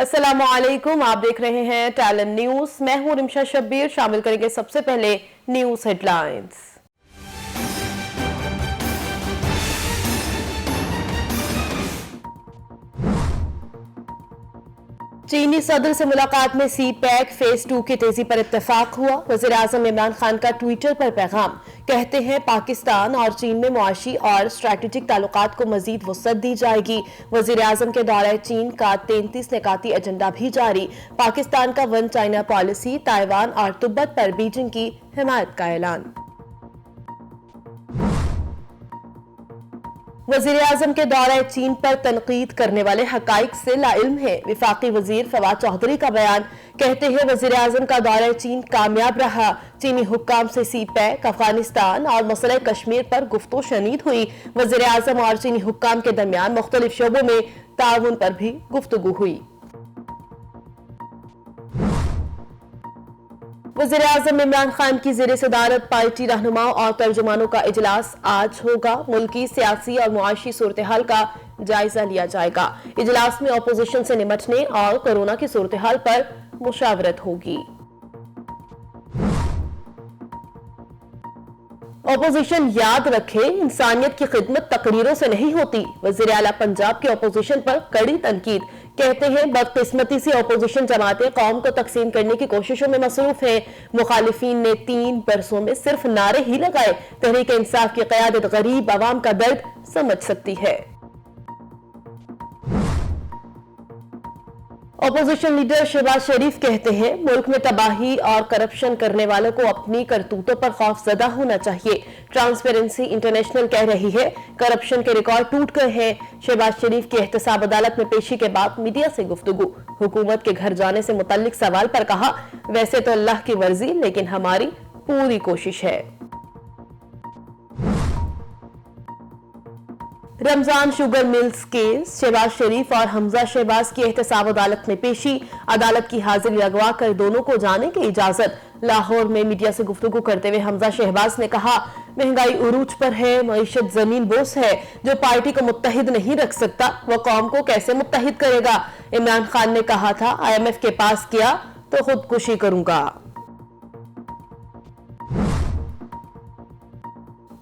अस्सलाम वालेकुम, आप देख रहे हैं टैलेंट न्यूज। मैं हूं रिमशा शब्बीर। शामिल करेंगे सबसे पहले न्यूज हेडलाइंस। चीनी सदर से मुलाकात में सी पैक फेज 2 की तेजी पर इत्तेफाक हुआ। वज़ीर आज़म इमरान खान का ट्विटर पर पैगाम, कहते हैं पाकिस्तान और चीन में मुआशी और स्ट्रैटेजिक ताल्लुकात को मजीद वसअत दी जाएगी। वज़ीर आज़म के दौरे चीन का 33 निकाती एजेंडा भी जारी। पाकिस्तान का वन चाइना पॉलिसी, ताइवान और तिब्बत पर बीजिंग की हिमायत का ऐलान। वज़ीर आज़म के दौरे चीन पर तनकीद करने वाले हकाइक से लाइल्म है। वफाकी वज़ीर फवाद चौधरी का बयान, कहते हैं वज़ीर आज़म का दौरा चीन कामयाब रहा। चीनी हुक्काम से सी पैक, अफगानिस्तान और मसले कश्मीर पर गुफ्तो शनीद हुई। वज़ीर आज़म और चीनी हुक्काम के दरमियान मुख्तलिफ शोबों में ताउन पर भी गुफ्तगू हुई। वज़ीर आज़म इमरान खान की ज़ेरे सदारत पार्टी रहनुमाओं और तर्जुमानों का इजलास आज होगा। मुल्की सियासी और मुआशी सूरत हाल का जायजा लिया जाएगा। इजलास में अपोजिशन से निपटने और कोरोना की सूरत हाल पर मुशावरत होगी। अपोजिशन याद रखे, इंसानियत की खिदमत तकरीरों से नहीं होती। वज़ीर आला पंजाब की अपोजिशन पर कड़ी तनकीद, कहते हैं बदकिस्मती से अपोजिशन जमातें कौम को तकसीम करने की कोशिशों में मसरूफ हैं। मुखालिफिन ने 3 बरसों में सिर्फ नारे ही लगाए। तहरीक इंसाफ की क़यादत गरीब अवाम का दर्द समझ सकती है। अपोजिशन लीडर शहबाज शरीफ कहते हैं मुल्क में तबाही और करप्शन करने वालों को अपनी करतूतों पर खौफजदा होना चाहिए। ट्रांसपेरेंसी इंटरनेशनल कह रही है करप्शन के रिकॉर्ड टूट गए हैं। शहबाज शरीफ की एहतसाब अदालत में पेशी के बाद मीडिया से गुफ्तगू, हुकूमत के घर जाने से मुतल्लिक सवाल पर कहा, वैसे तो अल्लाह की मर्जी, लेकिन हमारी पूरी कोशिश है। Ramzan Sugar Mills case, Shahbaz Sharif और हमजा शहबाज की एहतसाब अदालत में पेशी। अदालत की हाजिरी लगवा कर दोनों को जाने की इजाजत। लाहौर में मीडिया से गुफ्तगू करते हुए हमजा शहबाज ने कहा, महंगाई उरूज पर है, मईशत जमीन बोस है। जो पार्टी को मुत्तहिद नहीं रख सकता वो कौम को कैसे मुत्तहिद करेगा। इमरान खान ने कहा था IMF के पास किया तो खुदकुशी करूंगा।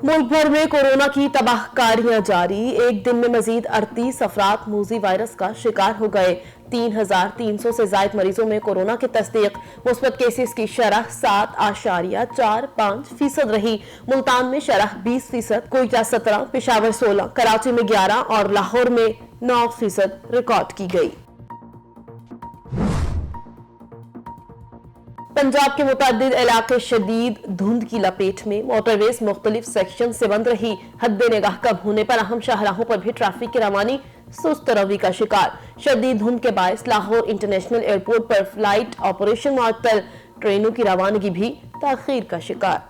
मुल्क भर में कोरोना की तबाहकारियां जारी। एक दिन में मजीद 38 अफराद मूजी वायरस का शिकार हो गए। 3300 से ज्यादा मरीजों में कोरोना की तस्दीक। मुस्बत केसेस की शरह 7.45% रही। मुल्तान में शरह 20%, कोयटा 17, पेशावर 16, कराची में 11 और लाहौर में 9% रिकॉर्ड की गई। पंजाब के मुतअद्दिद इलाके शदीद धुंध की लपेट में। मोटरवेज मुख्तलिफ सेक्शन से बंद रही। हद निगाह कम होने पर अहम शाहराहों पर भी ट्रैफिक की रवानी सुस्त रवि का शिकार। शदीद धुंध के बायस लाहौर इंटरनेशनल एयरपोर्ट पर फ्लाइट ऑपरेशन मुअत्तल, ट्रेनों की रवानगी भी ताखीर का शिकार।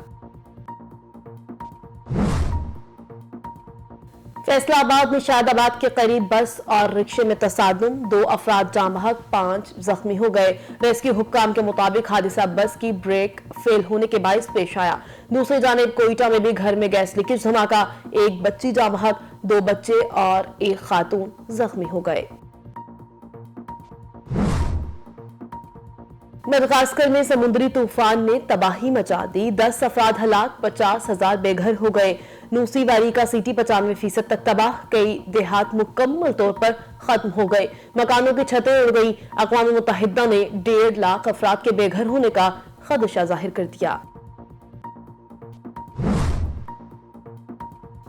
फैसलाबाद में शादाबाद के करीब बस और रिक्शे में तसादुम, 2 अफराद जाँ बहक, 5 जख्मी हो गए। रेस्क्यू हुक्काम के मुताबिक हादसा बस की ब्रेक फेल होने के बायस पेश आया। दूसरी जानिब कोयटा में भी घर में गैस लीकेज धमाका, 1 बच्ची जाँ बहक, 2 बच्चे और 1 खातून जख्मी हो गए। मडगास्कर में समुद्री तूफान ने तबाही मचा दी। 10 अफराद हलाक, 50,000 बेघर हो गए। नूसी वारी का सीटी 95% तक तबाह, कई देहात मुकम्मल तौर पर खत्म हो गए। मकानों की छतें उड़ गई। अक़वाम मुत्तहिदा ने 1.5 लाख अफराद के बेघर होने का खदशा जाहिर कर दिया।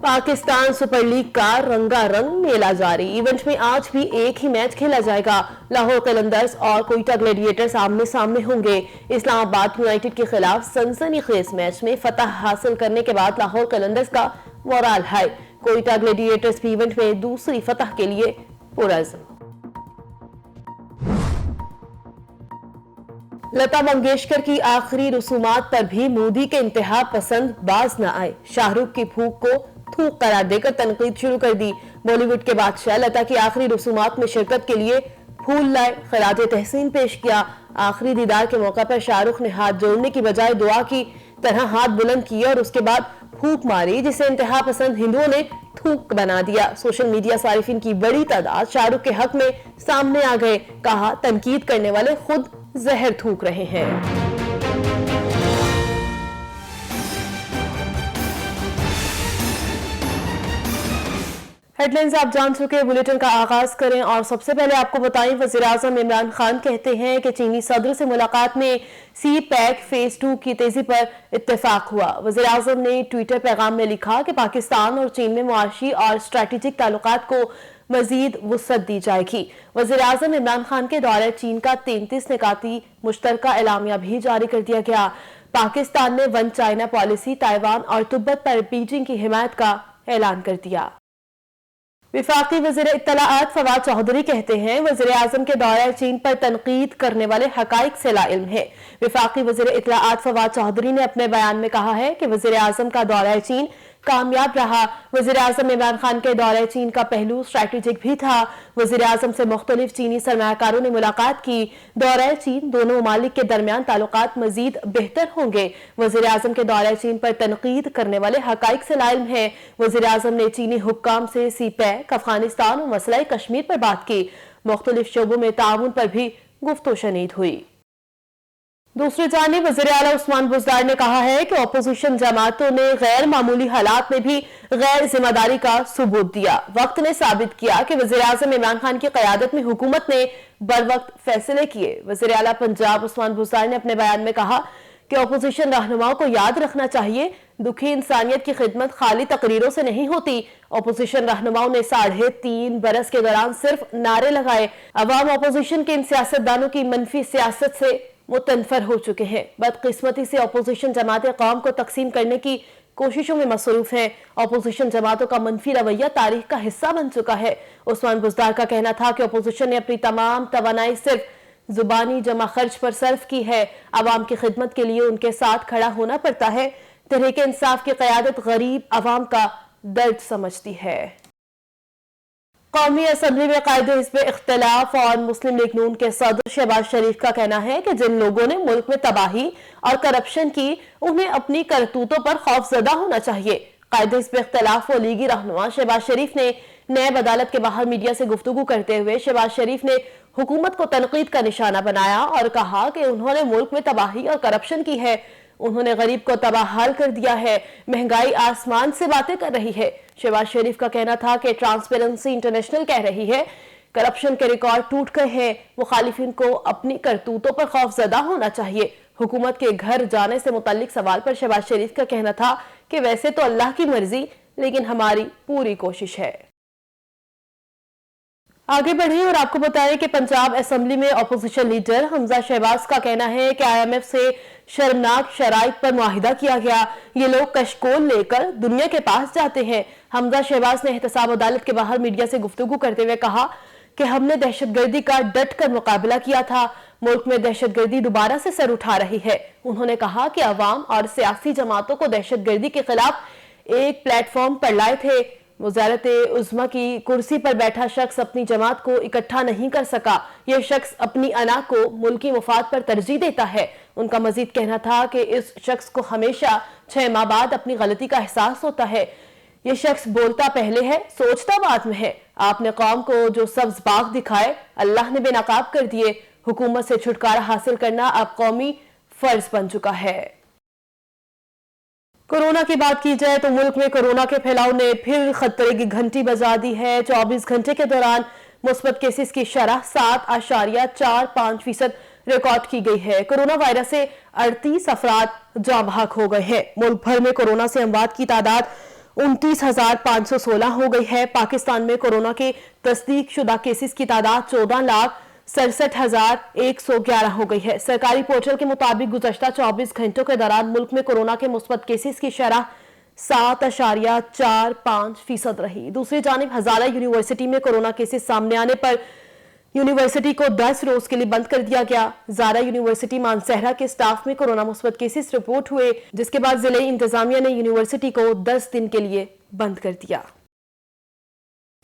पाकिस्तान सुपर लीग का रंगारंग मेला जारी। इवेंट में आज भी एक ही मैच खेला जाएगा। लाहौर कलंदर्स और कोयटा ग्लैडिएटर्स आमने सामने होंगे। इस्लामाबाद यूनाइटेड के खिलाफ सनसनीखेज मैच में फतह हासिल करने के बाद लाहौर कलंदर्स का मोराल हाई। कोयटा ग्लैडिएटर्स भी इवेंट में दूसरी फतह के लिए पुरअज़्म। लता मंगेशकर की आखिरी रसूमात पर भी मोदी के इंतहा पसंद बाज न आए। शाहरुख की फूक को थूक करार देकर तनकीद शुरू कर दी। बॉलीवुड के बादशाह लता की आखिरी रसूमात में शिरकत के लिए फूल लाए, खराज तहसीन पेश किया। आखिरी दीदार के मौका पर शाहरुख ने हाथ जोड़ने की बजाय दुआ की तरह हाथ बुलंद किए और उसके बाद फूक मारी, जिसे इंतहा पसंद हिंदुओं ने थूक बना दिया। सोशल मीडिया सारिफिन की बड़ी तादाद शाहरुख के हक में सामने आ गए। कहा, तनकीद करने वाले खुद जहर थूक रहे हैं। हेडलाइंस आप जान चुके, बुलेटिन का आगाज करें और सबसे पहले आपको बताएं, वज़ीर-ए-आज़म इमरान खान कहते हैं कि चीनी सदर से मुलाकात में सी पैक फेज 2 की तेजी पर इत्तेफाक हुआ। वज़ीर-ए-आज़म ने ट्विटर पैगाम में लिखा कि पाकिस्तान और चीन में मुआशी और स्ट्रेटेजिक ताल्लुकात को मजीद वुसअत दी जाएगी। वज़ीर-ए-आज़म इमरान खान के दौरे चीन का 33 निकाती मुश्तरका एलामिया भी जारी कर दिया गया। पाकिस्तान ने वन चाइना पॉलिसी, ताइवान और तिब्बत पर बीजिंग की हिमायत का ऐलान कर दिया। वफाकी वज़ीर इत्तलाआत फवाद चौधरी कहते हैं, वज़ीर-ए-आज़म के दौरे चीन पर तनकीद करने वाले हकाइक से लाइल्म है। वफाकी वज़ीर इत्तलाआत फवाद चौधरी ने अपने बयान में कहा है कि वज़ीर-ए-आज़म का दौरा चीन कामयाब रहा। वज़ीर-ए-आज़म इमरान खान के दौरे चीन का पहलू स्ट्रेटेजिक भी था। वज़ीर-ए-आज़म से मुख्तलिफ चीनी सरमायाकारों ने मुलाकात की। दौरे चीन दोनों ममालिक के दरमियान ताल्लुकात मजीद बेहतर होंगे। वज़ीर-ए-आज़म के दौरे चीन पर तनकीद करने वाले हकाइक से लाइल्म है। वज़ीर-ए-आज़म ने चीनी हुक्काम से सी पैक, अफगानिस्तान और मसला कश्मीर पर बात की। मुख्तलिफ शोबों में ताउन पर भी गुफ्तगू शनीद हुई। दूसरी जानिब वज़ीर आला उस्मान बुज़दार ने कहा है कि अपोजिशन जमातों ने गैर मामूली हालात में भी गैर जिम्मेदारी का सबूत दिया। वक्त ने साबित किया कि वज़ीर-ए-आज़म इमरान खान की क़यादत में हुकूमत ने बर वक्त फैसले किए। वज़ीर आला पंजाब उस्मान बुज़दार ने अपने बयान में कहा कि अपोजिशन रहनुमाओं को याद रखना चाहिए, दुखी इंसानियत की खिदमत खाली तकरीरों से नहीं होती। अपोजिशन रहनुमाओं ने 3.5 बरस के दौरान सिर्फ नारे लगाए। अवाम अपोजिशन के इन सियासतदानों की मनफी सियासत से मुतनफर हो चुके हैं। बदकिस्मती से अपोजिशन जमातें कौम को तकसीम करने की कोशिशों में मसरूफ हैं। अपोजिशन जमातों का मनफी रवैया तारीख का हिस्सा बन चुका है। उस्मान बुज़दार का कहना था कि अपोजिशन ने अपनी तमाम तवानाई सिर्फ जुबानी जमा खर्च पर सर्फ की है। अवाम की खिदमत के लिए उनके साथ खड़ा होना पड़ता है। तहरीक इंसाफ की क़यादत गरीब अवाम का दर्द समझती है। कौमी असम्बली में कायदे हिज़्ब इख्तिलाफ और मुस्लिम लीग नून के सदर शहबाज शरीफ का कहना है कि जिन लोगों ने मुल्क में तबाही और करप्शन की, उन्हें अपनी करतूतों पर खौफजदा होना चाहिए। कायदे हिज़्ब इख्तिलाफ व लीगी रहनुमा शहबाज शरीफ ने नैब अदालत के बाहर मीडिया से गुफ्तगू करते हुए शहबाज शरीफ ने हुकूमत को तनकीद का निशाना बनाया और कहा कि उन्होंने मुल्क में तबाही और करप्शन की है। उन्होंने गरीब को तबाहाल कर दिया है। महंगाई आसमान से बातें कर रही है। शहबाज शरीफ का कहना था कि ट्रांसपेरेंसी इंटरनेशनल कह रही है करप्शन के रिकॉर्ड टूट गए हैं। मुखालिफिन को अपनी करतूतों पर खौफजदा होना चाहिए। हुकूमत के घर जाने से मुतल्लिक सवाल पर शहबाज शरीफ का कहना था कि वैसे तो अल्लाह की मर्जी, लेकिन हमारी पूरी कोशिश है। आगे बढ़े और आपको बताएं कि पंजाब असेंबली में अपोजिशन लीडर हमजा शहबाज का कहना है कि IMF से शर्मनाक शराइत पर मुआहिदा किया गया। ये लोग कशकोल लेकर दुनिया के पास जाते हैं। हमजा शहबाज ने एहतसाब अदालत के बाहर मीडिया से गुफ्तगू करते हुए कहा कि हमने दहशतगर्दी का डट कर मुकाबला किया था। मुल्क में दहशतगर्दी दोबारा से सर उठा रही है। उन्होंने कहा कि अवाम और सियासी जमातों को दहशतगर्दी के खिलाफ एक प्लेटफॉर्म पर लाए थे। वज़ारत उज़्मा की कुर्सी पर बैठा शख्स अपनी जमात को इकट्ठा नहीं कर सका। यह शख्स अपनी अना को मुल्की मुफाद पर तरजीह देता है। उनका मजीद कहना था कि इस शख्स को हमेशा 6 माह बाद अपनी गलती का एहसास होता है। यह शख्स बोलता पहले है, सोचता बाद में है। आपने कौम को जो सब्ज बाग दिखाए, अल्लाह ने बेनकाब कर दिए। हुकूमत से छुटकारा हासिल करना अब कौमी फर्ज बन चुका है। कोरोना की बात की जाए तो मुल्क में कोरोना के फैलाव ने फिर खतरे की घंटी बजा दी है। 24 घंटे के दौरान मुस्बत केसेस की शरह 7.45% रिकॉर्ड की गई है। कोरोना वायरस से 38 अफराद जाँ बहक हो गए हैं। मुल्क भर में कोरोना से अमवात की तादाद 29,516 हो गई है। पाकिस्तान में कोरोना के तस्दीक शुदा केसेस की तादाद 14,67,111 हो गई है। सरकारी पोर्टल के मुताबिक गुज़श्ता 24 घंटों के दौरान मुल्क में कोरोना के मुस्बत केसेस की शरह 7.45% रही। दूसरी जानिब हज़ारा यूनिवर्सिटी में कोरोना केसेस सामने आने पर यूनिवर्सिटी को 10 रोज के लिए बंद कर दिया गया। ज़ारा यूनिवर्सिटी मानसहरा के स्टाफ में कोरोना मुस्बत केसेस रिपोर्ट हुए, जिसके बाद जिले इंतजामिया ने यूनिवर्सिटी को 10 दिन के लिए बंद कर दिया।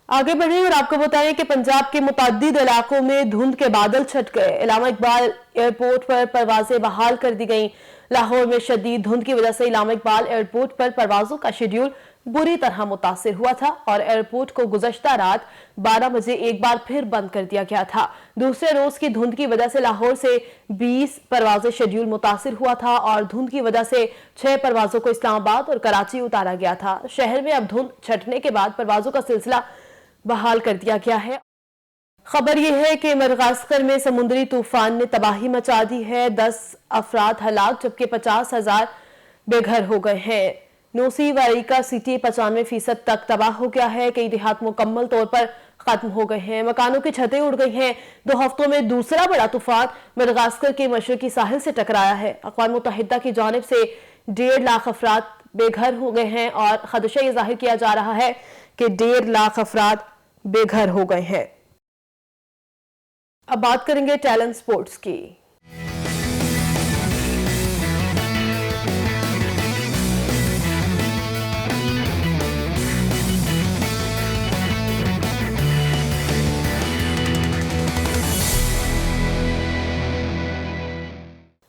आगे बढ़े और आपको बताएं कि पंजाब के मुतअद्दिद इलाकों में धुंध के बादल छट गए। इलामा इकबाल एयरपोर्ट पर परवाजें बहाल कर दी गईं। लाहौर में शदीद धुंध की वजह से इलामा इकबाल एयरपोर्ट पर परवाजों का शेड्यूल बुरी तरह मुतासिर हुआ था और एयरपोर्ट को गुज़श्ता रात 12 बजे एक बार फिर बंद कर दिया गया था। दूसरे रोज की धुंध की वजह से लाहौर से 20 परवाज़ें शेड्यूल मुतासिर हुआ था और धुंध की वजह से 6 परवाज़ों को इस्लामाबाद और कराची उतारा गया था। शहर में अब धुंध छटने के बाद परवाज़ों का सिलसिला बहाल कर दिया गया है। खबर यह है कि मडगास्कर में समुद्री तूफान ने तबाही मचा दी है। 10 अफराद हलाक जबकि 50,000 बेघर हो गए हैं। नूसी वाई का सिटी 95% तक तबाह हो गया है। कई देहात मुकम्मल तौर पर खत्म हो गए हैं। मकानों की छतें उड़ गई हैं। 2 हफ्तों में दूसरा बड़ा तूफान मडगास्कर के मशरकी साहिल से टकराया है। अक़वाम मुत्तहिदा की जानिब से 1.5 लाख अफराद बेघर हो गए हैं और खदशा ये जाहिर किया जा रहा है कि 1.5 लाख अफराद बेघर हो गए हैं। अब बात करेंगे टैलेंट स्पोर्ट्स की।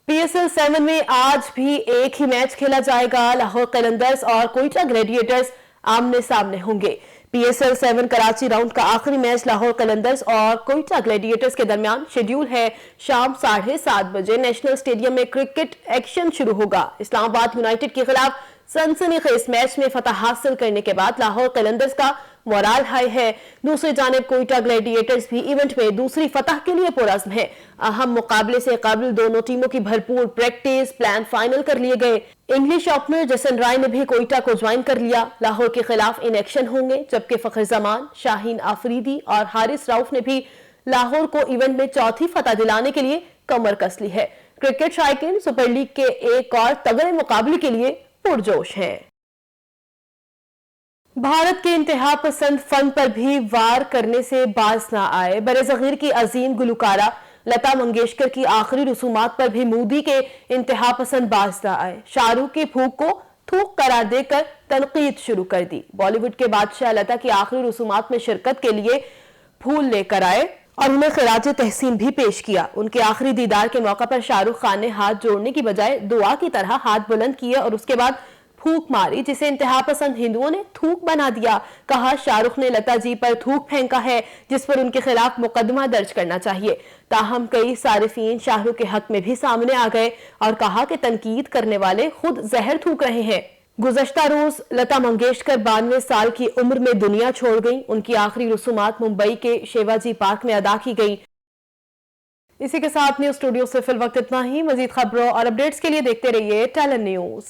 PSL 7 में आज भी एक ही मैच खेला जाएगा। लाहौर कलंदर्स और कोयटा ग्लैडिएटर्स आमने सामने होंगे। PSL 7 कराची राउंड का आखिरी मैच लाहौर कलंदर्स और कोयटा ग्लैडिएटर्स के दरमियान शेड्यूल है। शाम 7:30 बजे नेशनल स्टेडियम में क्रिकेट एक्शन शुरू होगा। इस्लामाबाद यूनाइटेड के खिलाफ सनसनीखेज मैच में फतह हासिल करने के बाद लाहौर कलंदर्स का मोराल हाई है। दूसरी जानिब कोयटा ग्लैडिएटर्स भी इवेंट में दूसरी फतह के लिए पुरज़्म है। अहम मुकाबले से कबल दोनों टीमों की भरपूर प्रैक्टिस प्लान फाइनल कर लिए गए। इंग्लिश ओपनर जसन राय ने भी कोयटा को ज्वाइन कर लिया। लाहौर के खिलाफ इन एक्शन होंगे जबकि फखर जमान, शाहीन आफरीदी और हारिस राउफ ने भी लाहौर को इवेंट में चौथी फतह दिलाने के लिए कमर कस ली है। क्रिकेट शायकीन सुपर लीग के एक और तगड़े मुकाबले के लिए पुरजोश हैं। भारत के इंतहा पसंद फन पर भी वार करने से बाज ना आए। बरे-सगीर की अजीम गुलकारा लता मंगेशकर की आखिरी रसूमात पर भी मोदी के इंतहा पसंद बाज ना आए। शाहरुख की फूक को थूक करार देकर तनकीद शुरू कर दी। बॉलीवुड के बादशाह लता की आखिरी रसूमात में शिरकत के लिए फूल लेकर आए और उन्हें खिराज तहसीन भी पेश किया। उनके आखिरी दीदार के मौका पर शाहरुख खान ने हाथ जोड़ने की बजाय दुआ की तरह हाथ बुलंद किए और उसके बाद थूक मारी, जिसे इंतहा पसंद हिंदुओं ने थूक बना दिया। कहा शाहरुख ने लता जी पर थूक फेंका है जिस पर उनके खिलाफ मुकदमा दर्ज करना चाहिए। ताहम कई सारिफीन शाहरुख के हक में भी सामने आ गए और कहा कि तनकीद करने वाले खुद जहर थूक रहे हैं। गुज़श्ता रोज लता मंगेशकर 92 साल की उम्र में दुनिया छोड़ गई। उनकी आखिरी रसूमात मुंबई के शिवाजी पार्क में अदा की गई। इसी के साथ न्यूज स्टूडियो से फिल वक्त इतना ही। मजीद खबरों और अपडेट्स के लिए देखते रहिए टैलेंट न्यूज।